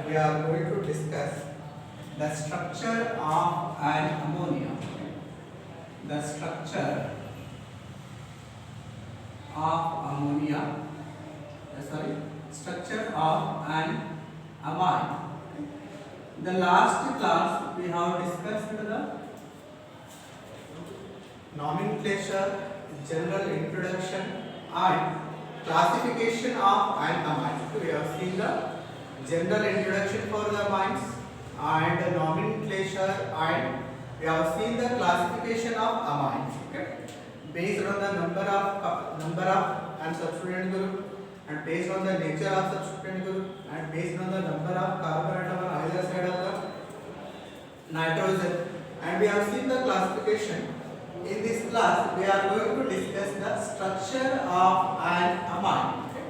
we are going to discuss the structure of an ammonia. The structure of ammonia. Structure of an amine. In the last class we have discussed the nomenclature, general introduction and classification of an amine. So we have seen the general introduction for the amines and the nomenclature, and we have seen the classification of amines. Okay, based on the number of and substituent group, and based on the nature of substituent group, and based on the number of carbon atom on either side of the nitrogen, and we have seen the classification. In this class we are going to discuss the structure of an amine. Okay.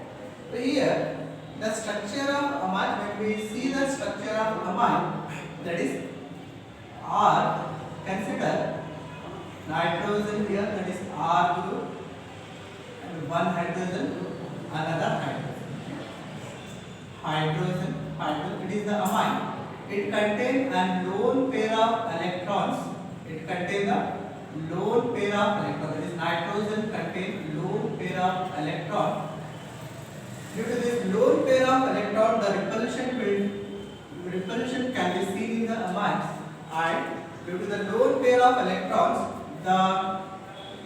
So here the structure of amine, when we see the structure of amine, that is R, consider nitrogen here, that is R group, and one hydrogen, another hydrogen, it is the amine. It contains a lone pair of electrons. It contains a lone pair of electrons. That is nitrogen contains lone pair of electrons. Due to this lone pair of electrons, the repulsion can be seen in the amines, and due to the lone pair of electrons,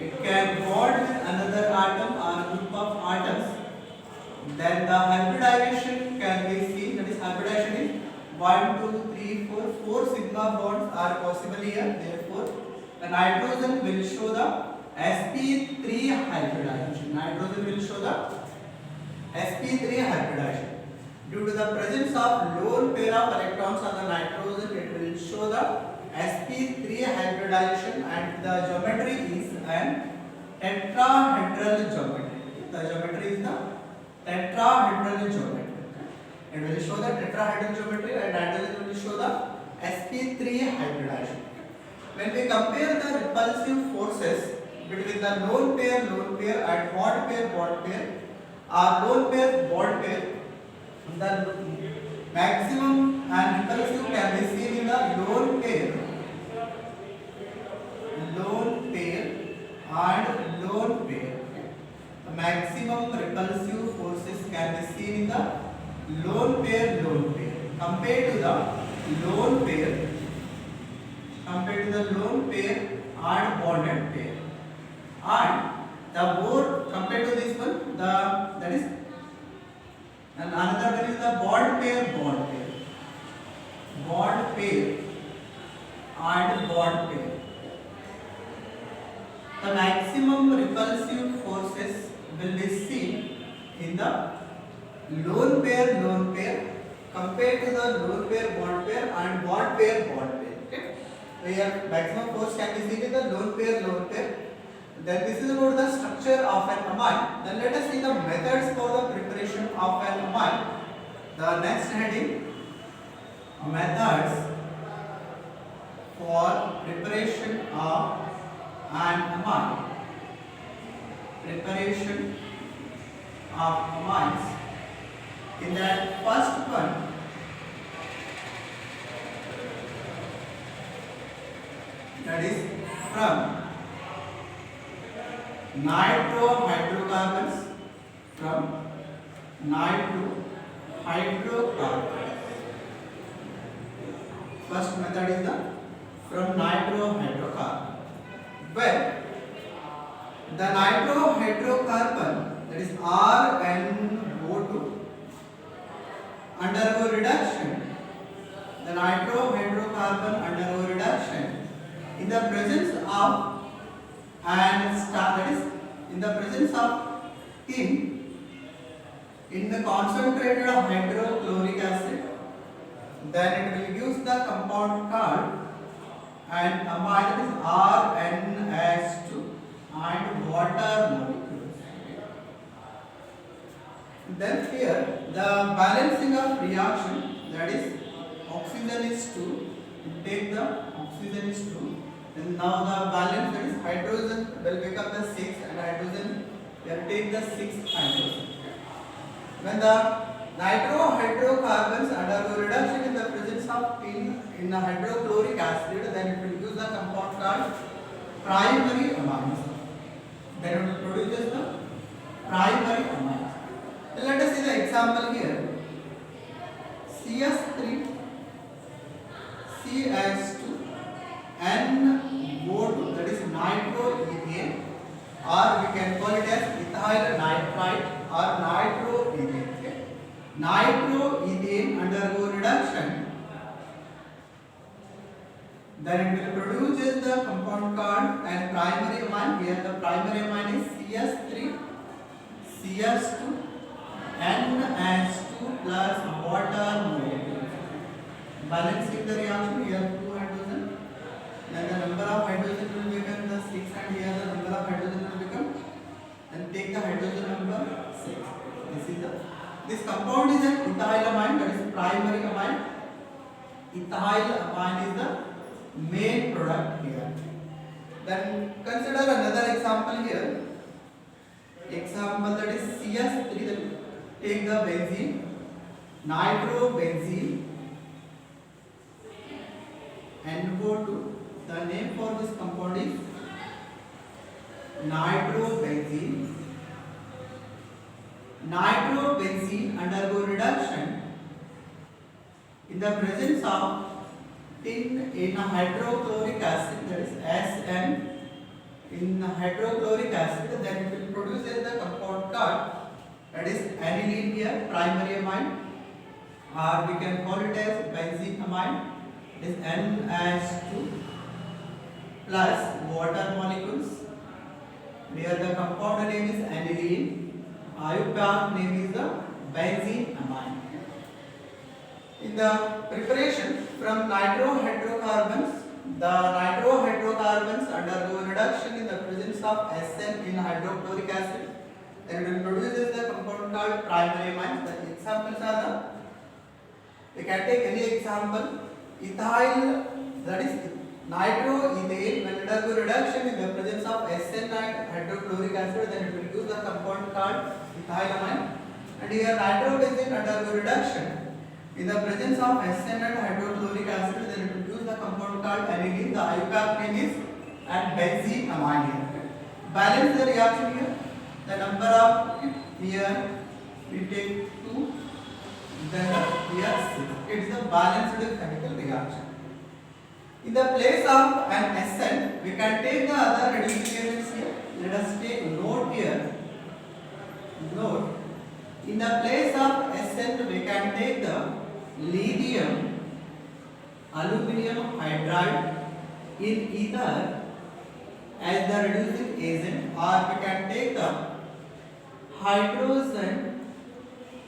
it can bond with another atom or group of atoms. Then the hybridization can be seen. That is, hybridization is 1, 2, 3, 4. 4 sigma bonds are possible here. Therefore, the nitrogen will show the sp3 hybridization. Nitrogen will show the sp3 hybridization. Due to the presence of lone pair of electrons on the nitrogen, it will show the sp3 hybridization, and the geometry is an tetrahedral geometry. The geometry is the tetrahedral geometry. It will show the tetrahedral geometry, and nitrogen will show the sp3 hybridization. When we compare the repulsive forces between the lone pair and bond pair, or lone pair, bond pair, the maximum and repulsive can be seen in the lone pair and lone pair. The maximum repulsive forces can be seen in the lone pair compared to the lone pair and bonded pair. And the more compared to this one, that is, and another one is the bond pair and bond pair. The maximum repulsive forces will be seen in the lone pair compared to the lone pair and bond pair. Okay, where maximum force can be seen in the lone pair. Then this is about the structure of an amine. Then let us see the methods for the preparation of an amine. The next heading, methods for preparation of an amine. Preparation of amines. In that first one, that is from nitrohydrocarbons. First method is the from nitrohydrocarbon. Where the nitrohydrocarbon, that is RnO2, undergo reduction. The nitrohydrocarbon undergo reduction in the presence of in the concentrated hydrochloric acid. Then it will use the compound called and amine, that is RnH2, and water molecules. Then here the balancing of reaction, that is oxygen is 2, take the oxygen is 2, and now the balance, that is hydrogen will become the 6, and hydrogen will take the 6 hydrogen. When the Nitrohydrocarbons undergo reduction in the presence of in the hydrochloric acid, then it will use the compound called primary amines. Then it produces the primary amines. So let us see the example here. CS3 CH2 NO2, that is nitroethane, or we can call it as ethyl nitrite or nitroethane. Okay? Nitroethane undergo reduction, then it will produce the compound called and primary amine. Here the primary amine is CS3 CH2 NH2 plus water molecule. Balancing the reaction, here 2 hydrogen, then the number of hydrogen will become the 6, and here the number of hydrogen will become, and take the hydrogen number 6. This compound is an ethyl amine, that is primary amine. Ethyl amine is the main product here. Then consider another example here. Example, that is CS3. Then take the benzene, nitrobenzene, NO2. The name for this compound is nitrobenzene. Nitrobenzene undergo reduction in the presence of tin in a hydrochloric acid, that is SN, in hydrochloric acid, then it will produce the compound called, that is aniline here, primary amine, or we can call it as benzene amine. It is NH2 plus water molecules. Here the compound name is aniline. IUPAC name is the benzene amine. In the preparation from nitrohydrocarbons, the nitrohydrocarbons undergo reduction in the presence of SN in hydrochloric acid. Then it will produce the compound called primary amines. The examples are the, we can take any example. Ethyl, that is nitroethane, when undergo reduction in the presence of SN and hydrochloric acid, then it will use the compound called ethyl amine. And here nitrobenzene undergo reduction in the presence of SN and hydrochloric acid, then it will use the compound called aniline. The IUPAC name is and benzene amine here. Balance the reaction here. The number of here we take 2, then here 6. It is a balanced chemical reaction. In the place of an SN, we can take the other reducing agents here. Let us take note here. Note. In the place of SN, we can take the lithium, aluminum hydride in ether as the reducing agent, or we can take the hydrogen,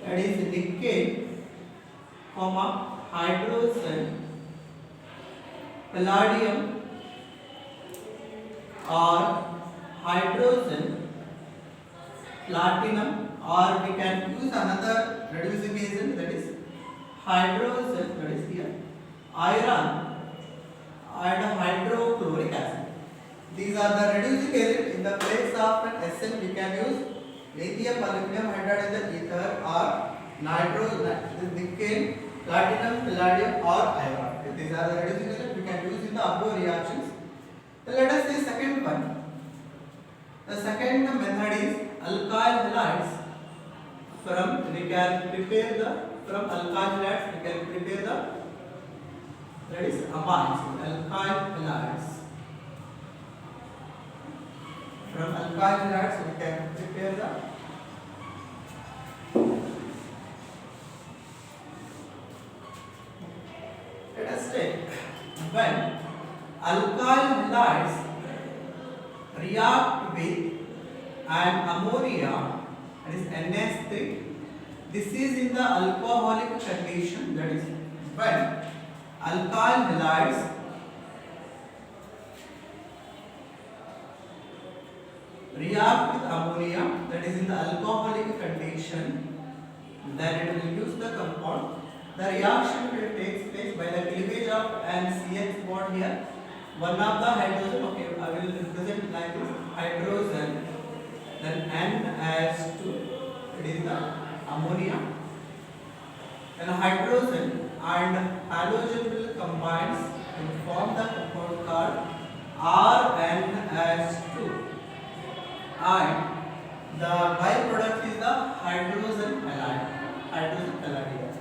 that is nickel, hydrogen, palladium, or hydrogen, platinum, or we can use another reducing agent, that is hydrogen, that is here iron and hydrochloric acid. These are the reducing agents. In the place of an SN, we can use lithium, aluminum hydride in the ether, or nickel, platinum, palladium, or iron. These are the reducing agents we can use in the above reactions. So let us see second one. The second method is alkyl halides. We can prepare the alkyl halides we can prepare that is amines, alkyl halides. From alkyl halides we can prepare the let us take when alkyl halides react with an ammonia, that is NH3. This is in the alcoholic condition, that is when alkyl halides react with ammonia, that is in the alcoholic condition, then it will use the compound. The reaction will take place by the cleavage of an CH bond here. One of the hydrogen, okay, I will represent like this, hydrogen, then NH2, it is the ammonia, When hydrogen and halogen will combine to form the compound called RnH2, and the byproduct is the hydrogen halide. Hydrogen halide here.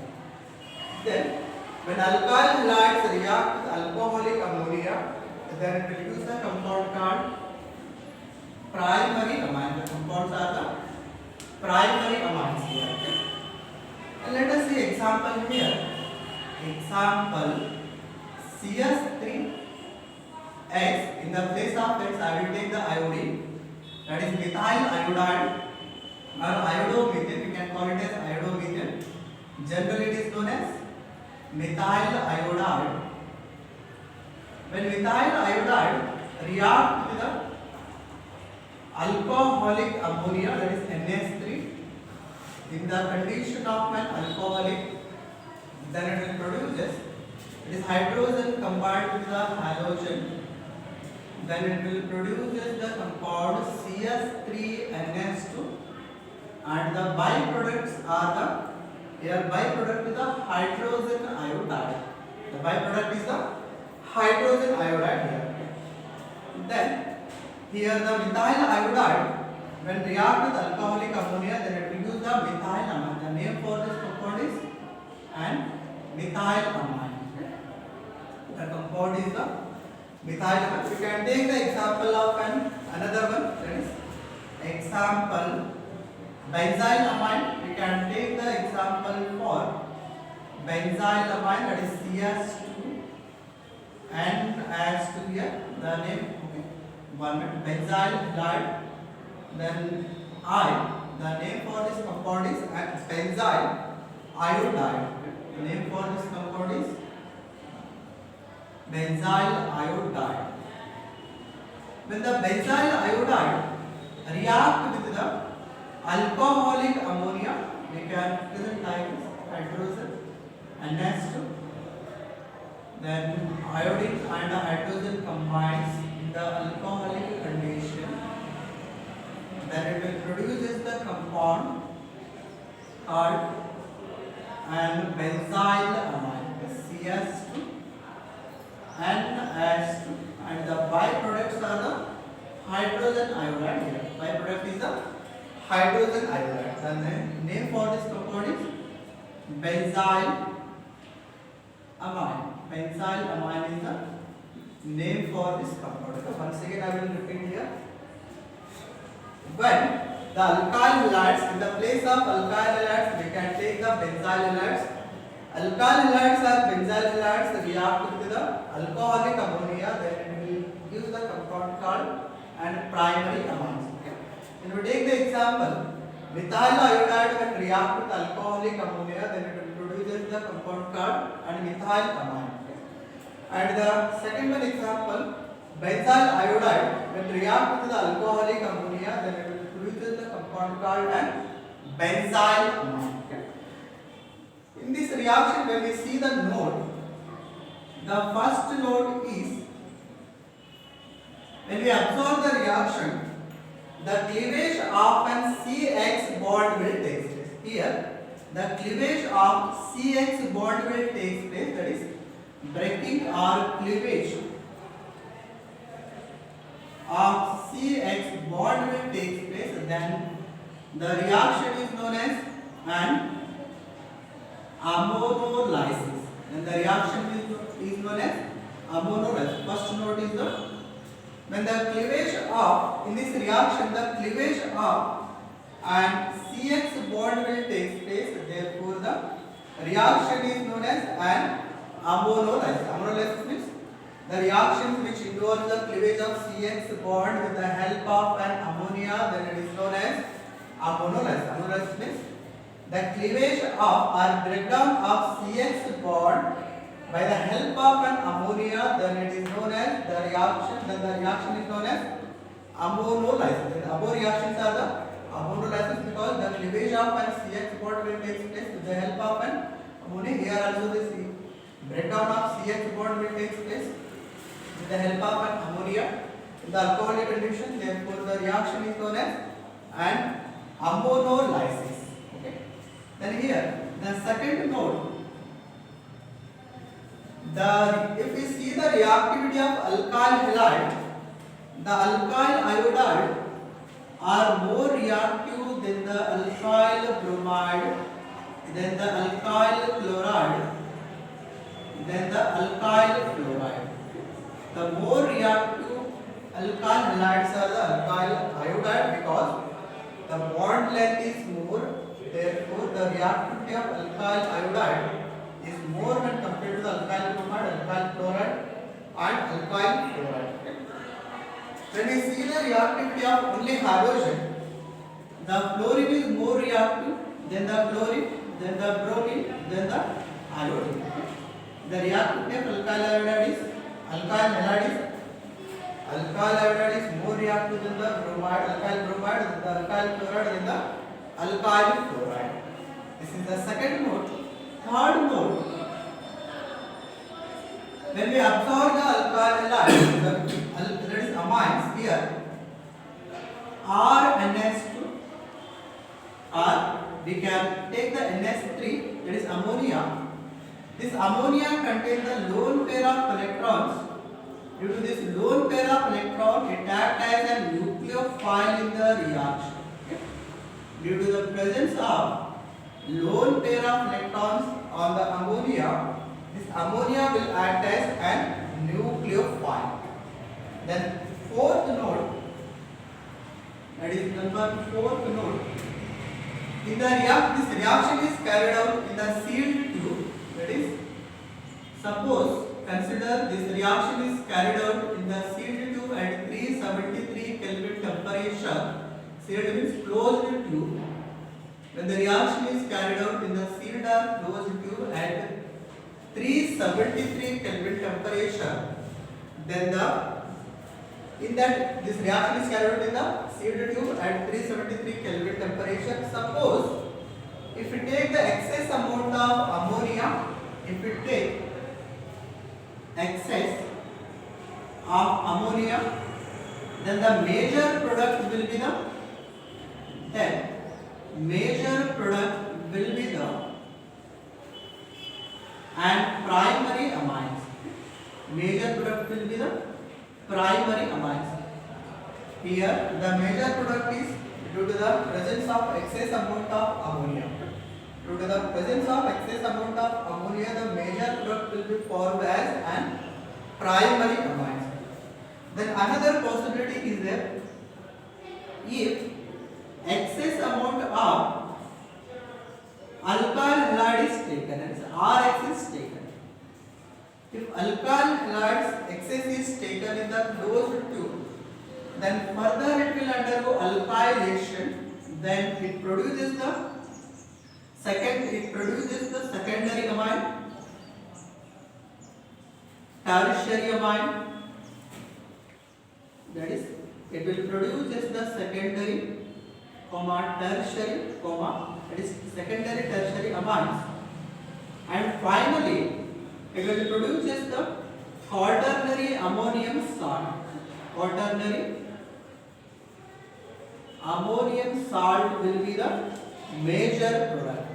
Then, when alkyl halides react with alcoholic ammonia, then it will use the compound called primary amine. The compounds are the primary amines here. Okay? And let us see example here. Example CS3X. In the place of X, I will take the iodine. That is methyl iodide or iodomethane. We can call it as iodomethane. Generally, it is known as methyl iodide. When methyl iodide react with the alcoholic ammonia, that is NH3, in the condition of an alcoholic, then it will produce it is hydrogen combined with the halogen, then it will produce the compound CS3NH2, and the byproducts are the, here byproduct is the hydrogen iodide. The byproduct is the hydrogen iodide here. Then here the methyl iodide, when react with alcoholic ammonia, then it will use the methyl amine. The name for this compound is methyl amine. The compound is the methyl amine. We can take the example of another one, that is example benzyl amine. We can take the example for benzyl amine, that is CS2 and NH2 here. The name, one minute, benzyl halide. Then the name for this compound is benzyl iodide. The name for this compound is benzyl iodide. When the benzyl iodide react with the alcoholic ammonia, we can present like hydrogen NH2. Then iodine and hydrogen combines in the alcoholic condition. Then it will produce the compound called benzyl amine, CS2 and NH2, and the byproducts are the hydrogen iodide here. Byproduct is the hydrogen iodide. The name for this compound is benzyl amine. Benzyl amine is the name for this compound. Okay, once again I will repeat here. When the alkyl halides, in the place of alkyl halides, we can take the benzyl halides. Alkyl halides or benzyl halides react with the alcoholic ammonia, then it will use the compound called primary amines. Okay. When we take the example, methyl iodide when react with alcoholic ammonia, then it will produce the compound called methyl amine. Okay. And the second one example, benzyl iodide when react with the alcoholic ammonia, then it will produce the compound called benzyl amine. Okay. In this reaction, when we see the node, the first node is, when we observe the reaction, the cleavage of an CX bond will take place. Here, the cleavage of CX bond will take place, that is breaking or cleavage of CX bond will take place, then the reaction is known as an ammonolysis. And the reaction is known as ammonolysis. First node is the, when the cleavage of, in this reaction, the cleavage of and CX bond will take place, therefore the reaction is known as an ammonolysis. Ammonolysis means the reaction which involves the cleavage of CX bond with the help of an ammonia, then it is known as ammonolysis. Ammonolysis means the cleavage of or breakdown of CX bond by the help of an ammonia, then it is known as the reaction. Then the reaction is known as ammonolysis. The above reactions are the ammonolysis because the cleavage of an CX bond will take place with the help of an ammonia. Here also this breakdown of CX bond will take place with the help of an ammonia in the alcoholic condition. Therefore, the reaction is known as an ammonolysis. Okay. Then here the second node if we see the reactivity of alkyl halide, the alkyl iodide are more reactive than the alkyl bromide, than the alkyl chloride, than the alkyl fluoride. The more reactive alkyl halides are the alkyl iodide because the bond length is more. Therefore, the reactivity of alkyl iodide is more when compared to the alkyl bromide, alkyl chloride, and alkyl fluoride. When we see the reactivity of only halogen, the fluorine is more reactive than the chlorine, than the bromine, than the iodine. The reactivity of alkyl halide is more reactive than the bromide, alkyl bromide, than the alkyl chloride, than the alkyl fluoride. This is the second mode. Third mode, when we absorb the alkyl halide, that is amines here, RNS2, or we can take the NS3, that is ammonia. This ammonia contains the lone pair of electrons. Due to this lone pair of electrons, it acts as a nucleophile in the reaction. Due to the presence of lone pair of electrons on the ammonia, this ammonia will act as a nucleophile. Then fourth node, that is number fourth node. In the this reaction is carried out in the sealed tube. That is, suppose consider this reaction is carried out in the sealed tube at 373 Kelvin temperature. Sealed means closed tube. When the reaction is carried out in the sealed or closed tube at 373 Kelvin temperature, then this reaction is carried out in the sealed tube at 373 Kelvin temperature. Suppose if we take the excess amount of ammonia, if we take excess of ammonia, then the major product will be the and primary amines. Major product will be the primary amines. Here the major product is due to the presence of excess amount of ammonia. Due to the presence of excess amount of ammonia, the major product will be formed as an primary amines. Then another possibility is there, if excess amount of alkyl halide is taken, that is RX is taken. If alkyl halide's excess is taken in the closed tube, then further it will undergo alkylation. Then it produces the secondary amine, tertiary amine. That is, it will produce the secondary, tertiary, that is secondary, tertiary amines, and finally it will produce the quaternary ammonium salt. Quaternary ammonium salt will be the major product.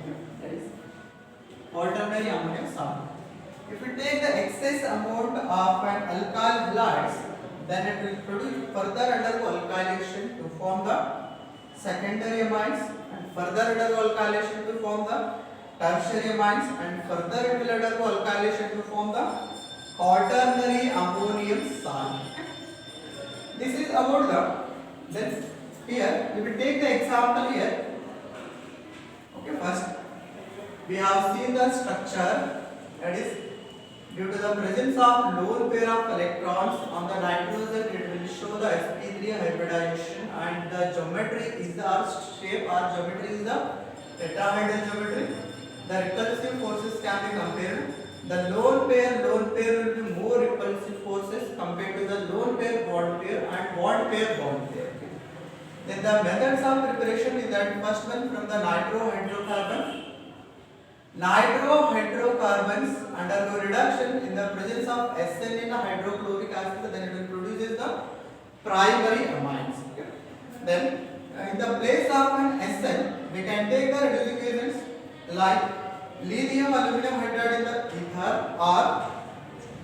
That is quaternary ammonium salt. If we take the excess amount of an alkyl halides, then it will produce further undergo alkylation to form the secondary amines, and further undergo alkylation to form the tertiary amines, and further it will undergo alkylation to form the quaternary ammonium salt. This is about then here we will take the example here. Okay, first we have seen the structure, that is, due to the presence of lone pair of electrons on the nitrogen, it will show the sp3 hybridization, and the geometry is the shape or geometry is the tetrahedral geometry. The repulsive forces can be compared. The lone pair will be more repulsive forces compared to the lone pair, and bond pair. Then the methods of preparation is that first one from the nitrohydrocarbon. Nitrohydrocarbons undergo reduction in the presence of SN in a hydrochloric acid, then it will produce the primary amines. Then in the place of an SN, we can take the reducing agents like lithium aluminum hydride in the ether, or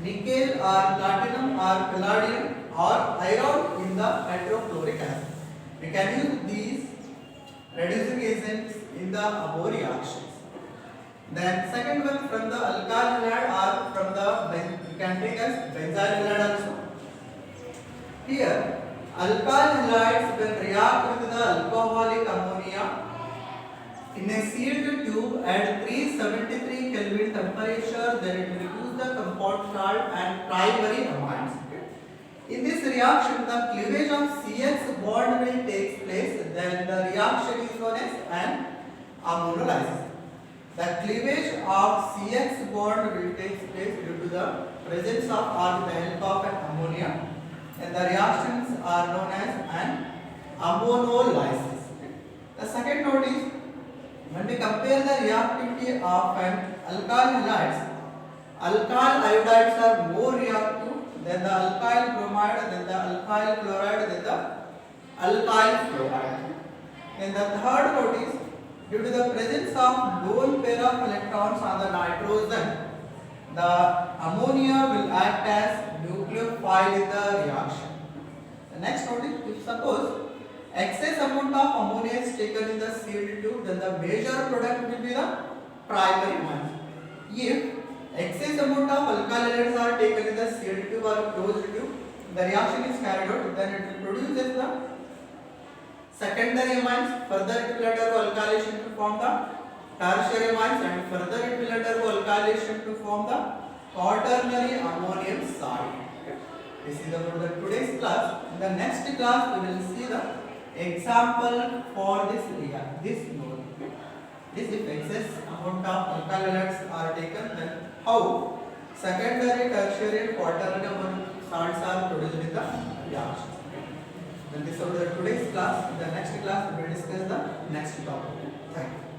nickel or platinum or palladium or iron in the hydrochloric acid. We can use these reducing agents in the above reactions. Then second one, from the alkyl halide or from the we can take as benzyl halide also. Here alkyl halides when react with the alcoholic ammonia in a sealed tube at 373 Kelvin temperature, then it will use the compound called and primary amines. In this reaction, the cleavage of CX bond will take place. Then the reaction is known as an ammonolysis. The cleavage of CX bond will take place due to the presence of or the help of an ammonia, and the reactions are known as an ammonolysis. The second note is, when we compare the reactivity of an alkyl halides, alkyl iodides are more reactive than the alkyl bromide, then the alkyl chloride, then the alkyl fluoride. Then the third note is, due to the presence of lone pair of electrons on the nitrogen, the ammonia will act as nucleophile in the reaction. The next note is, if suppose excess amount of ammonia is taken in the sealed tube, then the major product will be the primary one. If excess amount of alkyl halides are taken in the sealed tube or closed tube, the reaction is carried out, then it will produce the secondary amines, further it will undergo alkylation to form the tertiary amines, and further it will undergo alkylation to form the quaternary ammonium salt. This is about the today's class. In the next class we will see the example for this node. This if excess amount of alkyl halides are taken, then how secondary, tertiary and quaternary ammonium salts are produced in the reaction. Then this is about the today's class. In the next class we will discuss the next topic. Thank you.